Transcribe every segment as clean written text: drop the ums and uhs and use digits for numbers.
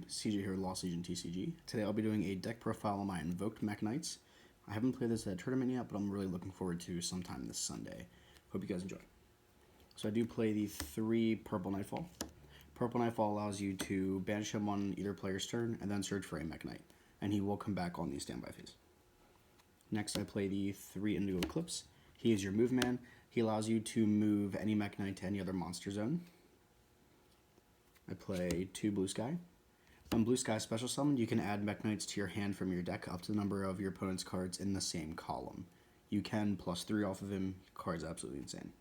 YouTube? CJ here with Lost Legion TCG. Today I'll be doing a deck profile on my Invoked Mekk-Knights. I haven't played this at a tournament yet, but I'm really looking forward to sometime this Sunday. Hope you guys enjoy. So I do play the 3 Purple Nightfall. Purple Nightfall allows you to banish him on either player's turn and then search for a Mekk-Knight, and he will come back on the standby phase. Next I play the 3 Indigo Eclipse. He is your move man. He allows you to move any Mekk-Knight to any other monster zone. I play 2 Blue Sky. When Blue Sky special summoned, you can add Mekk-Knights to your hand from your deck up to the number of your opponent's cards in the same column. You can +3 off of him. Card's absolutely insane.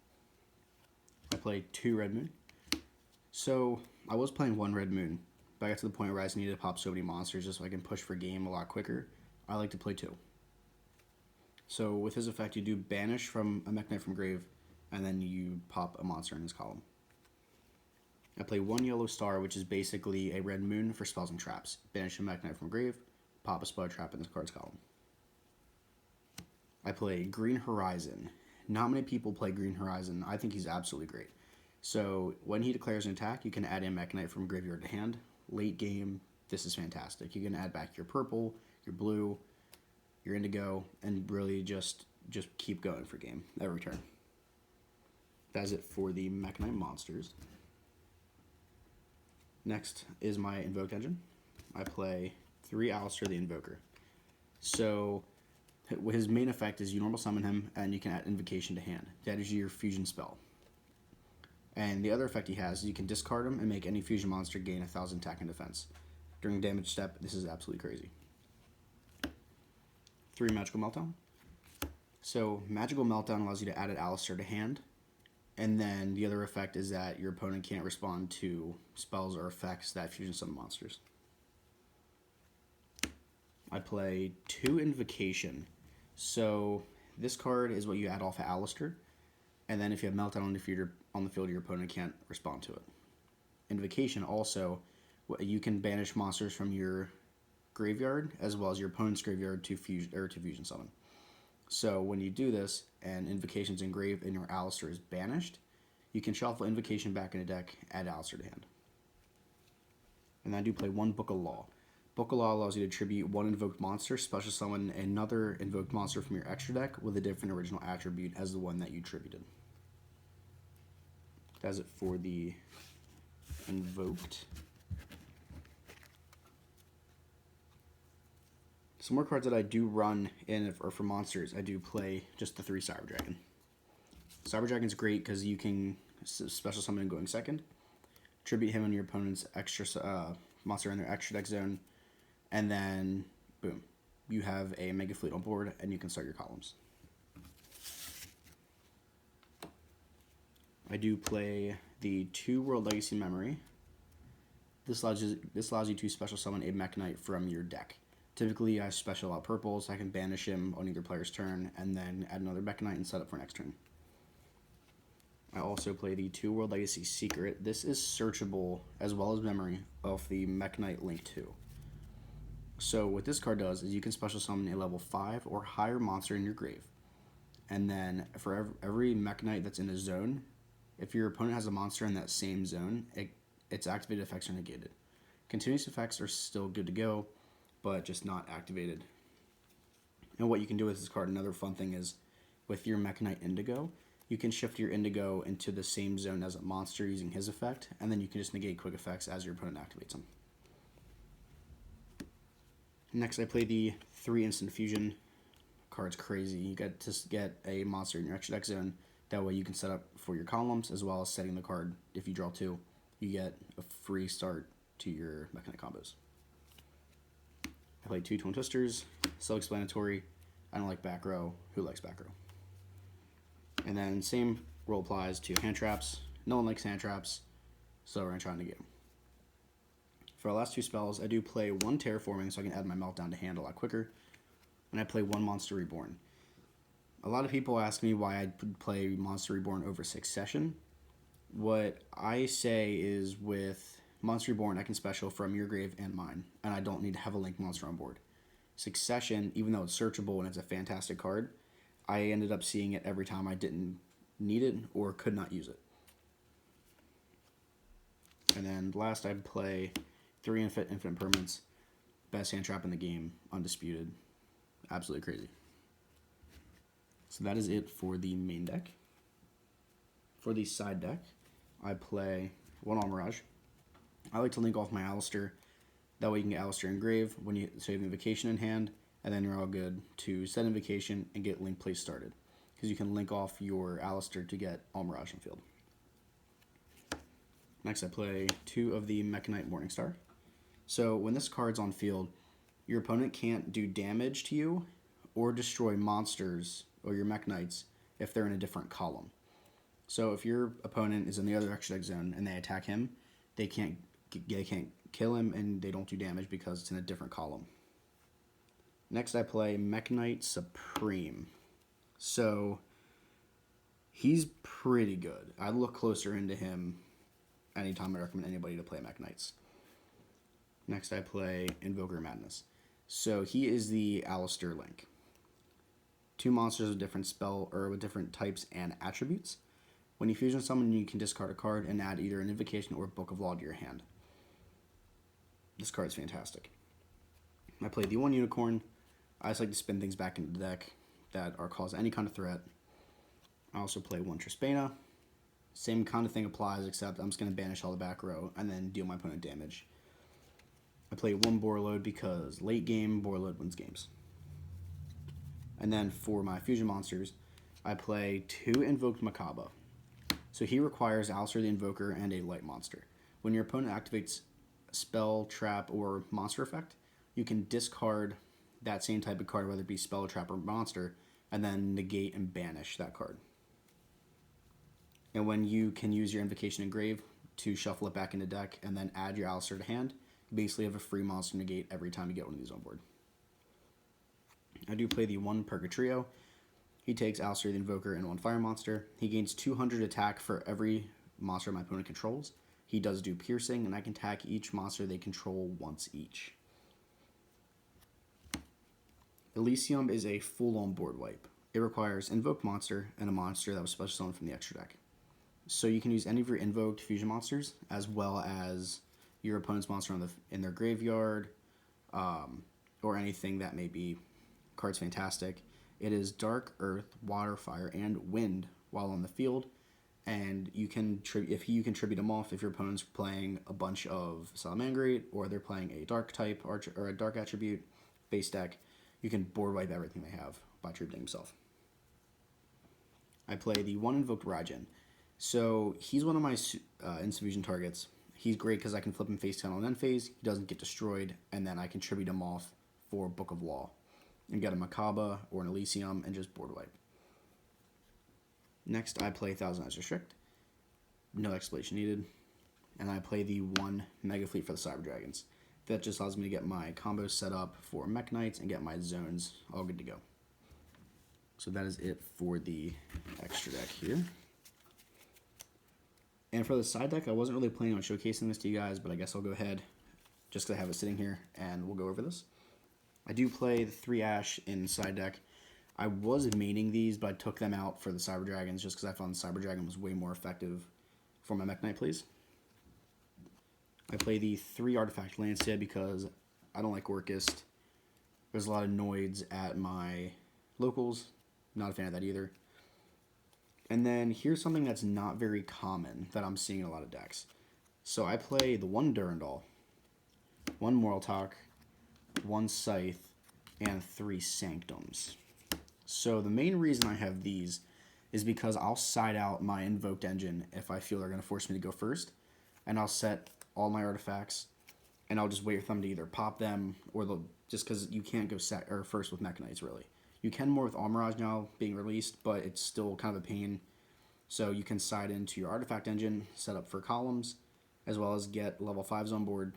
I play 2 Red Moon. So I was playing 1 Red Moon, but I got to the point where I just needed to pop so many monsters just so I can push for game a lot quicker. I like to play 2. So with his effect, you do banish from a Mekk-Knight from grave, and then you pop a monster in his column. I play 1 Yellow Star, which is basically a Red Moon for spells and traps. Banish a Mekk-Knight from grave, pop a spell trap in this card's column. I play Green Horizon. Not many people play Green Horizon. I think he's absolutely great. So when he declares an attack, you can add in Mekk-Knight from graveyard to hand. Late game, this is fantastic. You can add back your purple, your blue, your indigo, and really just keep going for game every turn. That's it for the Mekk-Knight monsters. Next is my Invoked engine. I play 3 Alistair the Invoker. So his main effect is you normal summon him and you can add Invocation to hand. That is your fusion spell. And the other effect he has is you can discard him and make any fusion monster gain 1,000 attack and defense. During damage step, this is absolutely crazy. 3 Magical Meltdown. So Magical Meltdown allows you to add an Alistair to hand. And then the other effect is that your opponent can't respond to spells or effects that fusion summon monsters. I play 2 Invocation. So this card is what you add off of Alistair. And then if you have Meltdown on the field, your opponent can't respond to it. Invocation also, you can banish monsters from your graveyard as well as your opponent's graveyard to fusion summon. So when you do this and Invocation's engraved and your Alistair is banished, you can shuffle Invocation back in the deck, add Alistair to hand. And I do play 1 Book of Law. Book of Law allows you to tribute 1 invoked monster, special summon another invoked monster from your extra deck with a different original attribute as the one that you tributed. That's it for the Invoked. Some more cards that I do run in or for monsters, I do play just the 3 Cyber Dragon. Cyber Dragon's great because you can special summon him going second, tribute him on your opponent's extra monster in their extra deck zone, and then boom, you have a Mega Fleet on board and you can start your columns. I do play the 2 World Legacy Memory. This allows you to special summon a Mekk-Knight from your deck. Typically, I special out purple, so I can banish him on either player's turn, and then add another Mekk-Knight and set up for next turn. I also play the 2 World Legacy Secret. This is searchable as well as memory of the Mekk-Knight Link 2. So what this card does is you can special summon a level 5 or higher monster in your grave. And then for every Mekk-Knight that's in a zone, if your opponent has a monster in that same zone, its activated effects are negated. Continuous effects are still good to go, but just not activated. And what you can do with this card, another fun thing is, with your Mekk-Knight Indigo, you can shift your Indigo into the same zone as a monster using his effect, and then you can just negate quick effects as your opponent activates them. Next, I play the 3 Instant Fusion. Card's crazy. You get to get a monster in your extra deck zone. That way you can set up for your columns, as well as setting the card. If you draw 2, you get a free start to your Mekk-Knight combos. I play 2 Twin Twisters, self-explanatory. I don't like back row. Who likes back row? And then same rule applies to hand traps. No one likes hand traps, so we're going to try and negate them. For our last 2 spells, I do play 1 Terraforming so I can add my Meltdown to hand a lot quicker. And I play 1 Monster Reborn. A lot of people ask me why I play Monster Reborn over Succession. What I say is with Monster Reborn, I can special from your grave and mine, and I don't need to have a link monster on board. Succession, even though it's searchable and it's a fantastic card, I ended up seeing it every time I didn't need it or could not use it. And then last I play 3 infinite permanents. Best hand trap in the game. Undisputed. Absolutely crazy. So that is it for the main deck. For the side deck, I play 1 Almirage. I like to link off my Alistair. That way you can get Alistair Engrave when you have Invocation in hand, and then you're all good to set Invocation and get Link Play started. Because you can link off your Alistair to get Almirage in field. Next I play 2 of the Mekk-Knight Morningstar. So when this card's on field, your opponent can't do damage to you or destroy monsters or your Mekk-Knights if they're in a different column. So if your opponent is in the other extra deck zone and they attack him, they can't kill him and they don't do damage because it's in a different column. Next I play Mekk-Knight Supreme. So he's pretty good. I'd look closer into him anytime I recommend anybody to play Mekk-Knights. Next I play Invoker Madness. So he is the Alistair Link. 2 monsters with different with different types and attributes. When you fusion summon, you can discard a card and add either an Invocation or Book of Law to your hand. This card is fantastic. I play the 1 Unicorn. I just like to spin things back into the deck that cause any kind of threat. I also play 1 Trispana. Same kind of thing applies, except I'm just going to banish all the back row and then deal my opponent damage. I play 1 Borreload because late game, Borreload wins games. And then for my fusion monsters, I play 2 Invoked Mekk-Knight. So he requires Alistair the Invoker and a light monster. When your opponent activates a spell, trap, or monster effect, you can discard that same type of card, whether it be spell, trap, or monster, and then negate and banish that card. And when you can use your Invocation Engrave to shuffle it back into deck and then add your Alistair to hand, you basically have a free monster negate every time you get one of these on board. I do play the 1 Purgatrio. He takes Alistair the Invoker and 1 Fire Monster. He gains 200 attack for every monster my opponent controls. He does do piercing, and I can attack each monster they control once each. Elysium is a full-on board wipe. It requires Invoked Monster and a monster that was special summoned from the extra deck. So you can use any of your Invoked fusion monsters, as well as your opponent's monster in their graveyard, or anything that may be. Card's fantastic. It is Dark, Earth, Water, Fire, and Wind while on the field, and you can you can tribute them off if your opponent's playing a bunch of Salamangreat or they're playing a Dark type or a Dark attribute base deck. You can board wipe everything they have by tributing himself. I play the 1 Invoked Raijin. So he's one of my Infusion targets. He's great because I can flip him face down on end phase. He doesn't get destroyed, and then I can tribute him off for Book of Law and get a Mekk-Knight or an Elysium and just board wipe. Next, I play Thousand Eyes Restrict. No explanation needed. And I play the 1 Mega Fleet for the Cyber Dragons. That just allows me to get my combos set up for Mekk-Knights and get my zones all good to go. So that is it for the extra deck here. And for the side deck, I wasn't really planning on showcasing this to you guys, but I guess I'll go ahead just because I have it sitting here and we'll go over this. I do play the 3 Ash in side deck. I was maining these, but I took them out for the Cyber Dragons just because I found the Cyber Dragon was way more effective for my Mekk-Knight plays. I play the 3 Artifact Lancia because I don't like Orcust. There's a lot of Noids at my locals. Not a fan of that either. And then here's something that's not very common that I'm seeing in a lot of decks. So I play the 1 Durandal, 1 Moraltalk, 1 Scythe, and 3 Sanctums. So the main reason I have these is because I'll side out my Invoked engine if I feel they're going to force me to go first. And I'll set all my artifacts, and I'll just wait for them to either pop them, or they'll, just because you can't go first with Mekk-Knights, really. You can more with Almirage now being released, but it's still kind of a pain. So you can side into your artifact engine, set up for columns, as well as get level 5s on board,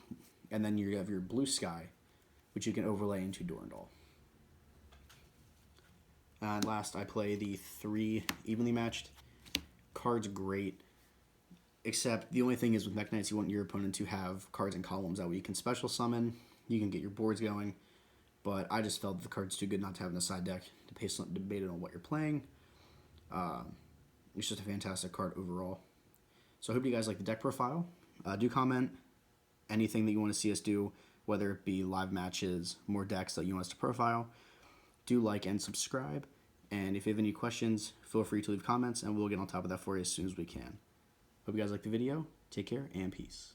and then you have your Blue Sky, which you can overlay into Durandal. And last, I play the 3 Evenly Matched. Card's great, except the only thing is with Mekk-Knights, you want your opponent to have cards in columns. That way you can special summon, you can get your boards going, but I just felt that the card's too good not to have in a side deck to pace debate on what you're playing. It's just a fantastic card overall. So I hope you guys like the deck profile. Do comment anything that you want to see us do, whether it be live matches, more decks that you want us to profile, do like and subscribe. And if you have any questions, feel free to leave comments, and we'll get on top of that for you as soon as we can. Hope you guys like the video. Take care, and peace.